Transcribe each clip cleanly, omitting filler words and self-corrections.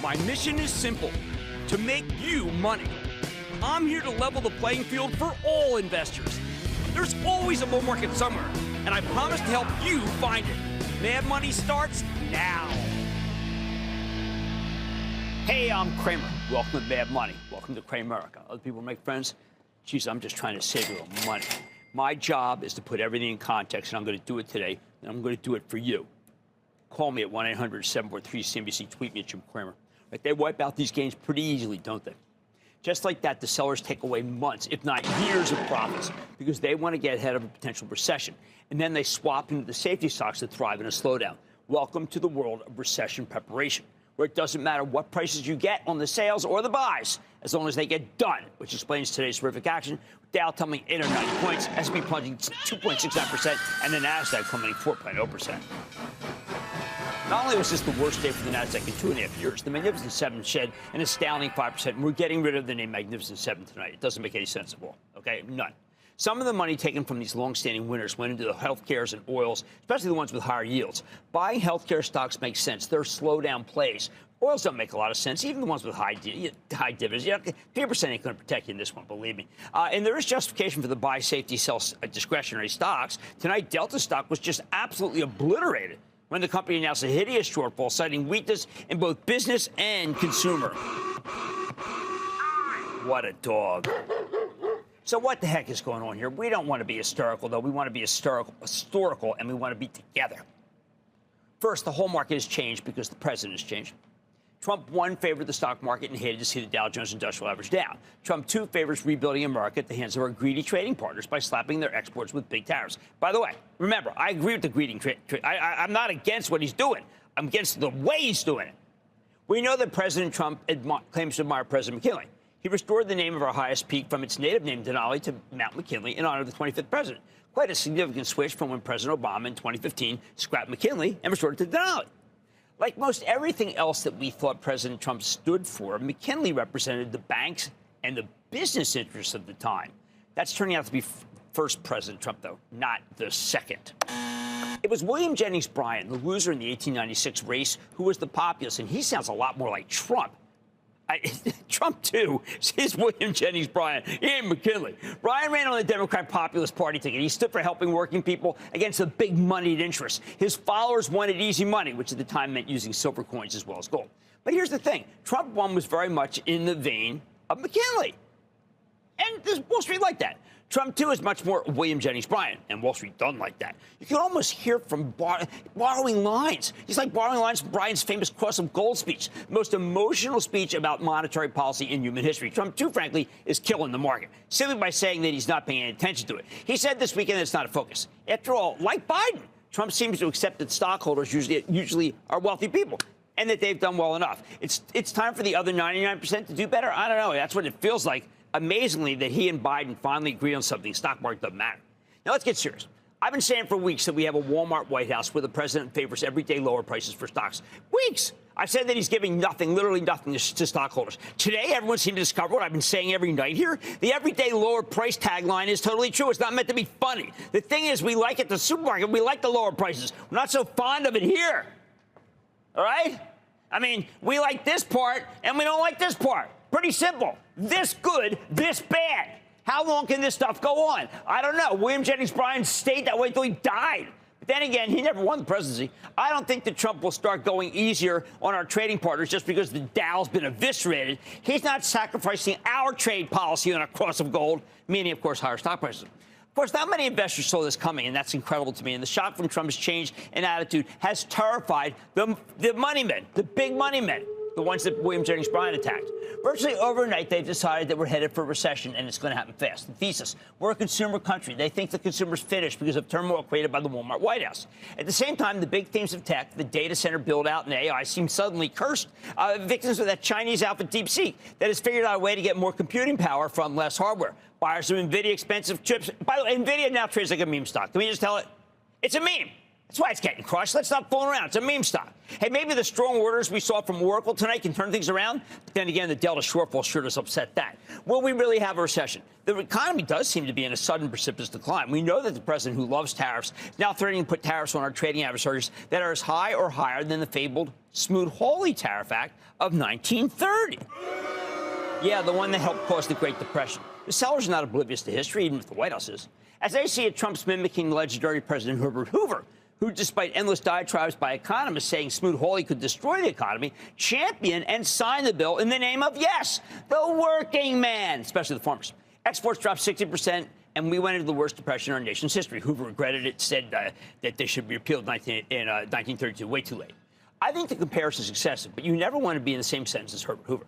My mission is simple, to make you money. I'm here to level the playing field for all investors. There's always a bull market somewhere, and I promise to help you find it. Mad Money starts now. Hey, I'm Cramer. Welcome to Mad Money. Welcome to Cramerica. Other people make friends? Geez, I'm just trying to save you money. My job is to put everything in context, and I'm going to do it today, and I'm going to do it for you. Call me at 1-800-743-CNBC. Tweet me at Jim Cramer. Right, they wipe out these gains pretty easily, don't they? Just like that, the sellers take away months, if not years, of profits because they want to get ahead of a potential recession. And then they swap into the safety stocks that thrive in a slowdown. Welcome to the world of recession preparation, where it doesn't matter what prices you get on the sales or the buys, as long as they get done, which explains today's terrific action. Dow tumbling 8 or 90 points, S&P plunging 2.69%, and the Nasdaq plummeting 4.0%. Not only was this the worst day for the Nasdaq in 2.5 years, the Magnificent Seven shed an astounding 5%. And we're getting rid of the name Magnificent Seven tonight. It doesn't make any sense at all. Okay, none. Some of the money taken from these long-standing winners went into the healthcares and oils, especially the ones with higher yields. Buying healthcare stocks makes sense. They're slowdown plays. Oils don't make a lot of sense, even the ones with high dividends. 3% ain't going to protect you in this one, believe me. And there is justification for the buy, safety, sell discretionary stocks. Tonight, Delta stock was just absolutely obliterated when the company announced a hideous shortfall, citing weakness in both business and consumer. What a dog. So what the heck is going on here? We don't want to be hysterical, though. We want to be historical, and we want to be together. First, the whole market has changed because the president has changed. Trump, 1, favored the stock market and hated to see the Dow Jones Industrial Average down. Trump, 2, favors rebuilding America at the hands of our greedy trading partners by slapping their exports with big tariffs. By the way, remember, I agree with the greedy trade. I'm not against what he's doing. I'm against the way he's doing it. We know that President Trump claims to admire President McKinley. He restored the name of our highest peak from its native name, Denali, to Mount McKinley in honor of the 25th president. Quite a significant switch from when President Obama in 2015 scrapped McKinley and restored it to Denali. Like most everything else that we thought President Trump stood for, McKinley represented the banks and the business interests of the time. That's turning out to be first President Trump, though, not the second. It was William Jennings Bryan, the loser in the 1896 race, who was the populist, and he sounds a lot more like Trump. Trump, too, is William Jennings Bryan. He ain't McKinley. Bryan ran on the Democrat Populist Party ticket. He stood for helping working people against the big moneyed interests. His followers wanted easy money, which at the time meant using silver coins as well as gold. But here's the thing. Trump won was very much in the vein of McKinley. And Wall Street liked that. Trump, too, is much more William Jennings Bryan, and Wall Street doesn't like that. You can almost hear from borrowing lines. He's like borrowing lines from Bryan's famous Cross of Gold speech, the most emotional speech about monetary policy in human history. Trump, too, frankly, is killing the market, simply by saying that he's not paying any attention to it. He said this weekend that it's not a focus. After all, like Biden, Trump seems to accept that stockholders usually are wealthy people, and that they've done well enough. It's time for the other 99% to do better. I don't know. That's what it feels like. Amazingly, that he and Biden finally agree on something. Stock market doesn't matter. Now, let's get serious. I've been saying for weeks that we have a Walmart White House where the president favors everyday lower prices for stocks. Weeks. I've said that he's giving nothing, literally nothing, to stockholders. Today, everyone seemed to discover what I've been saying every night here. The everyday lower price tagline is totally true. It's not meant to be funny. The thing is, we like it at the supermarket. We like the lower prices. We're not so fond of it here. All right? I mean, we like this part, and we don't like this part. Pretty simple. This good, this bad. How long can this stuff go on? I don't know. William Jennings Bryan stayed that way until he died. But then again, he never won the presidency. I don't think that Trump will start going easier on our trading partners just because the Dow's been eviscerated. He's not sacrificing our trade policy on a cross of gold, meaning, of course, higher stock prices. Of course, not many investors saw this coming, and that's incredible to me. And the shock from Trump's change in attitude has terrified the money men, the big money men, the ones that William Jennings Bryan attacked. Virtually overnight, they've decided that we're headed for a recession, and it's going to happen fast. The thesis, we're a consumer country. They think the consumer's finished because of turmoil created by the Walmart White House. At the same time, the big themes of tech, the data center build-out and AI, seem suddenly cursed, victims of that Chinese outfit DeepSeek that has figured out a way to get more computing power from less hardware. Buyers of NVIDIA expensive chips. By the way, NVIDIA now trades like a meme stock. Can we just tell it? It's a meme. That's why it's getting crushed. Let's not fool around. It's a meme stock. Hey, maybe the strong orders we saw from Oracle tonight can turn things around. But then again, the Delta shortfall sure does upset that. Will we really have a recession? The economy does seem to be in a sudden precipitous decline. We know that the president, who loves tariffs, is now threatening to put tariffs on our trading adversaries that are as high or higher than the fabled Smoot-Hawley Tariff Act of 1930. Yeah, the one that helped cause the Great Depression. The sellers are not oblivious to history, even if the White House is. As they see it, Trump's mimicking legendary President Herbert Hoover, who, despite endless diatribes by economists saying Smoot-Hawley could destroy the economy, championed and signed the bill in the name of, yes, the working man, especially the farmers. Exports dropped 60%, and we went into the worst depression in our nation's history. Hoover regretted it, said that they should be repealed in 1932. Way too late. I think the comparison is excessive, but you never want to be in the same sentence as Herbert Hoover.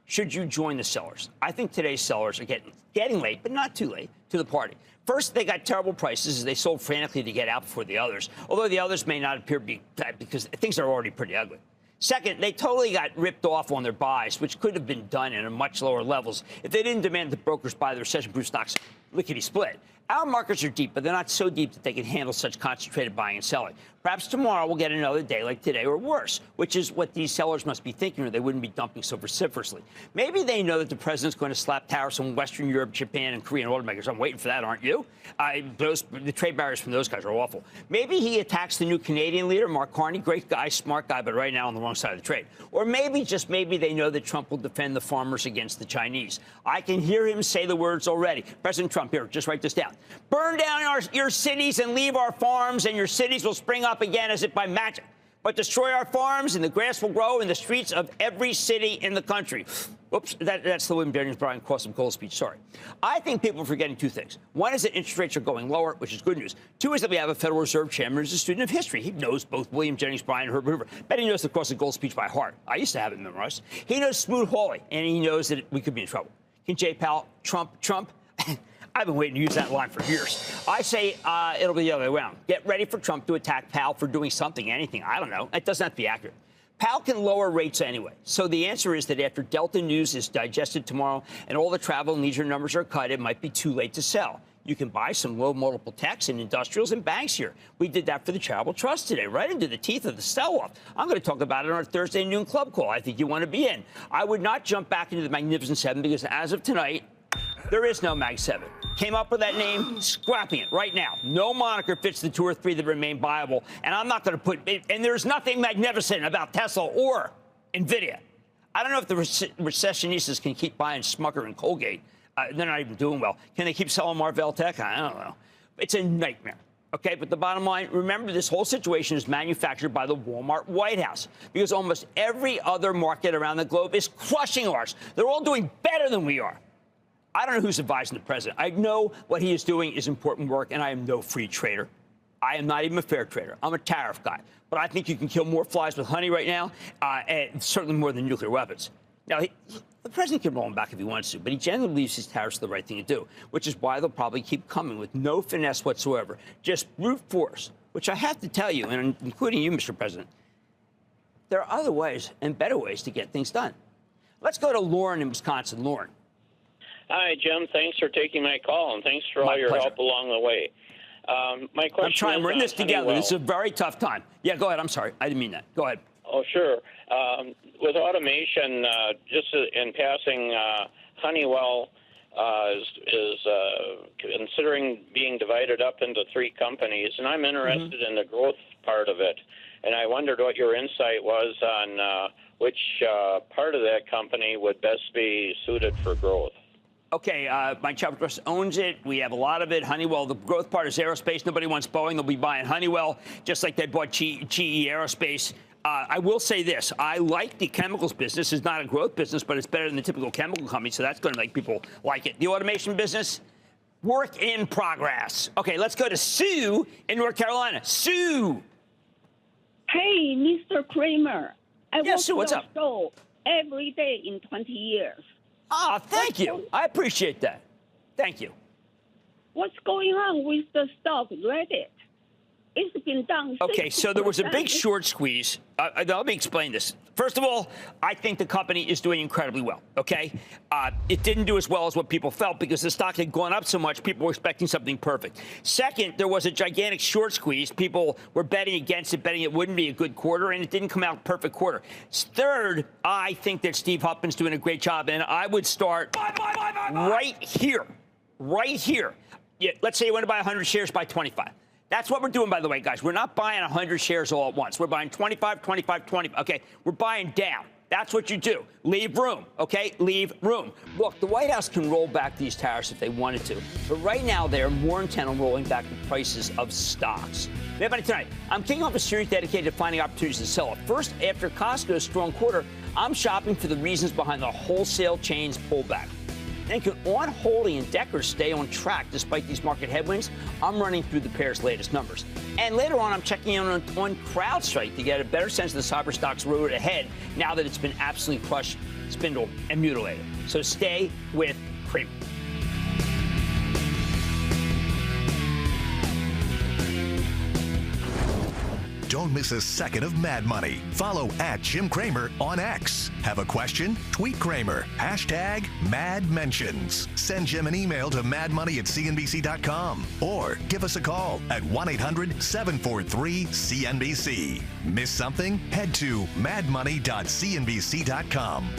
Should you join the sellers? I think today's sellers are getting late, but not too late, to the party. First, they got terrible prices as they sold frantically to get out before the others, although the others may not appear to be because things are already pretty ugly. Second, they totally got ripped off on their buys, which could have been done at much lower levels if they didn't demand that brokers buy the recession-proof stocks lickety-split. Our markets are deep, but they're not so deep that they can handle such concentrated buying and selling. Perhaps tomorrow we'll get another day like today or worse, which is what these sellers must be thinking, or they wouldn't be dumping so vociferously. Maybe they know that the president's going to slap tariffs on Western Europe, Japan, and Korean automakers. I'm waiting for that, aren't you? The trade barriers from those guys are awful. Maybe he attacks the new Canadian leader, Mark Carney, great guy, smart guy, but right now on the wrong side of the trade. Or maybe, just maybe, they know that Trump will defend the farmers against the Chinese. I can hear him say the words already. President Trump, here, just write this down. Burn down your cities and leave our farms, and your cities will spring up again as if by magic. But destroy our farms, and the grass will grow in the streets of every city in the country. Oops, that's the William Jennings Bryan Crossum Cole speech. Sorry. I think people are forgetting two things. One is that interest rates are going lower, which is good news. Two is that we have a Federal Reserve chairman who's a student of history. He knows both William Jennings Bryan and Herbert Hoover. Bet he knows the Crossum Cole speech by heart. I used to have it memorized. He knows Smoot-Hawley, and he knows that we could be in trouble. Can Jay Powell Trump? I've been waiting to use that line for years. I say it'll be the other way around. Get ready for Trump to attack Powell for doing something, anything. I don't know. It doesn't have to be accurate. Powell can lower rates anyway. So the answer is that after Delta news is digested tomorrow and all the travel and leisure numbers are cut, it might be too late to sell. You can buy some low multiple techs and industrials and banks here. We did that for the Charitable Trust today, right into the teeth of the sell-off. I'm going to talk about it on our Thursday noon club call. I think you want to be in. I would not jump back into the Magnificent Seven because as of tonight, there is no Mag 7. Came up with that name, scrapping it right now. No moniker fits the two or three that remain viable, and I'm not going to put it. And there's nothing magnificent about Tesla or NVIDIA. I don't know if the recessionistas can keep buying Smucker and Colgate. They're not even doing well. Can they keep selling Marvell Tech? I don't know. It's a nightmare. Okay, but the bottom line, remember, this whole situation is manufactured by the Walmart White House because almost every other market around the globe is crushing ours. They're all doing better than we are. I don't know who's advising the president. I know what he is doing is important work, and I am no free trader. I am not even a fair trader. I'm a tariff guy. But I think you can kill more flies with honey right now, and certainly more than nuclear weapons. Now, the president can roll them back if he wants to, but he generally believes his tariffs are the right thing to do, which is why they'll probably keep coming with no finesse whatsoever, just brute force, which I have to tell you, and including you, Mr. President, there are other ways and better ways to get things done. Let's go to Lauren in Wisconsin. Lauren. Hi, Jim. Thanks for taking my call, and thanks for all your help along the way. My question I'm trying. We're in this together. Honeywell. This is a very tough time. Yeah, go ahead. I'm sorry. I didn't mean that. Go ahead. Oh, sure. With automation, just in passing, Honeywell is considering being divided up into three companies, and I'm interested in the growth part of it. And I wondered what your insight was on which part of that company would best be suited for growth. Okay, my Charitable Trust owns it. We have a lot of it. Honeywell, the growth part is aerospace. Nobody wants Boeing. They'll be buying Honeywell, just like they bought GE Aerospace. I will say this. I like the chemicals business. It's not a growth business, but it's better than the typical chemical company, so that's going to make people like it. The automation business, work in progress. Okay, let's go to Sue in North Carolina. Sue. Hey, Mr. Cramer. I Yeah, Sue, what's up? Show every day in 20 years. Ah, thank you. I appreciate that. Thank you. What's going on with the stock Reddit? It's been down. Okay, so there was a big 60%. short squeeze. Let me explain this. First of all, I think the company is doing incredibly well, okay? It didn't do as well as what people felt because the stock had gone up so much, people were expecting something perfect. Second, there was a gigantic short squeeze. People were betting against it, betting it wouldn't be a good quarter, and it didn't come out perfect quarter. Third, I think that Steve Huffman's doing a great job, and I would start right here. Right here. Yeah, let's say you want to buy 100 shares, buy 25. That's what we're doing, by the way, guys. We're not buying 100 shares all at once. We're buying 25, 25, 20. Okay, we're buying down. That's what you do. Leave room, okay? Leave room. Look, the White House can roll back these tariffs if they wanted to, but right now they are more intent on rolling back the prices of stocks. We have money tonight. I'm kicking off a series dedicated to finding opportunities to sell it. First, after Costco's strong quarter, I'm shopping for the reasons behind the wholesale chain's pullback. And can On Holding and Deckers stay on track despite these market headwinds? I'm running through the pair's latest numbers. And later on, I'm checking in on CrowdStrike to get a better sense of the cyber stock's road ahead now that it's been absolutely crushed, spindled, and mutilated. So stay with Cramer. Don't miss a second of Mad Money. Follow @Jim Cramer on X. Have a question? Tweet Cramer. #MadMentions. Send Jim an email to madmoney@cnbc.com or give us a call at 1-800-743-CNBC. Miss something? Head to madmoney.cnbc.com.